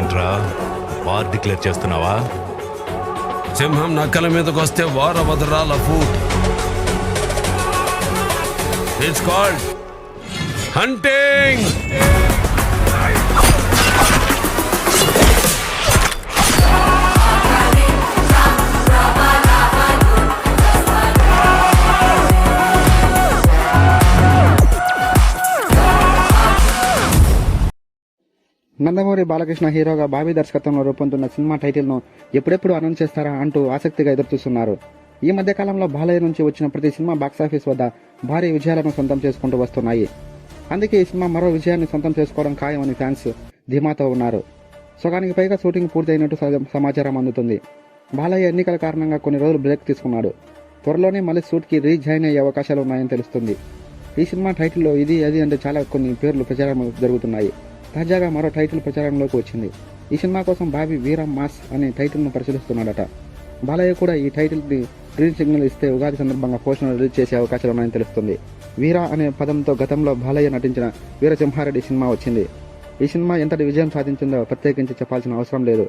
ఏంట్రా war declare చేస్తున్నావా? సింహం నక్కల మీదకి వస్తే వార వదరాల food. It's called hunting. Nandamuri Balakrishna హీరోగా బాబీ దర్శకత్వంలో రూపొందుతున్న సినిమా టైటిల్ను ఎప్పుడెప్పుడు అనౌన్స్ చేస్తారా అంటూ ఆసక్తిగా ఎదురుచూస్తున్నారు. ఈ మధ్య కాలంలో బాలయ్య నుంచి వచ్చిన ప్రతి సినిమా బాక్సాఫీస్ వద్ద భారీ విజయాలను సొంతం చేసుకుంటూ వస్తున్నాయి. అందుకే ఈ సినిమా మరో విజయాన్ని సొంతం చేసుకోవడం ఖాయమని ఫ్యాన్స్ ధీమాతో ఉన్నారు. సగానికి పైగా షూటింగ్ పూర్తయినట్టు సమాచారం అందుతుంది. బాలయ్య ఎన్నికల కారణంగా కొన్ని రోజులు బ్రేక్ తీసుకున్నాడు. త్వరలోనే మళ్ళీ షూట్కి రీజాయిన్ అయ్యే అవకాశాలు ఉన్నాయని తెలుస్తుంది. ఈ సినిమా టైటిల్లో ఇది అది అంటే చాలా కొన్ని పేర్లు ప్రచారం జరుగుతున్నాయి. తాజాగా మరో టైటిల్ ప్రచారంలోకి వచ్చింది. ఈ సినిమా కోసం బాబీ వీర మాస్ అనే టైటిల్ను పరిశీలిస్తున్నాడట. బాలయ్య కూడా ఈ టైటిల్కి గ్రీన్ సిగ్నల్ ఇస్తే ఉగాది సందర్భంగా పోస్టర్ను రిలీజ్ చేసే అవకాశాలు ఉన్నాయని తెలుస్తుంది. వీర అనే పదంతో గతంలో బాలయ్య నటించిన వీరసింహారెడ్డి సినిమా వచ్చింది. ఈ సినిమా ఎంతటి విజయం సాధించిందో ప్రత్యేకించి చెప్పాల్సిన అవసరం లేదు.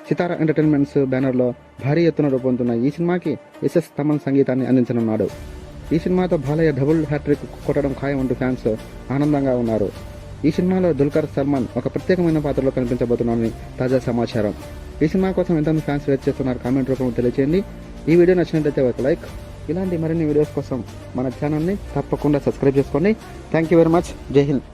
సితారా ఎంటర్టైన్మెంట్స్ బ్యానర్లో భారీ ఎత్తున రూపొందుతున్న ఈ సినిమాకి ఎస్ఎస్ తమన్ సంగీతాన్ని అందించనున్నాడు. ఈ సినిమాతో బాలయ్య డబుల్ హ్యాట్రిక్ కొట్టడం ఖాయం అంటూ ఫ్యాన్స్ ఆనందంగా ఉన్నారు. ఈ సినిమాలో దుల్కర్ సల్మాన్ ఒక ప్రత్యేకమైన పాత్రలో కనిపించబోతున్నారని తాజా సమాచారం. ఈ సినిమా కోసం ఎంతమంది ఫ్యాన్స్ వెయిట్ చేస్తున్నారు కామెంట్ రూపంలో తెలియజేయండి. ఈ వీడియో నచ్చినట్లయితే ఒక లైక్. ఇలాంటి మరిన్ని వీడియోస్ కోసం మన ఛానల్ని తప్పకుండా సబ్స్క్రైబ్ చేసుకోండి. Thank you very much. జై హింద్.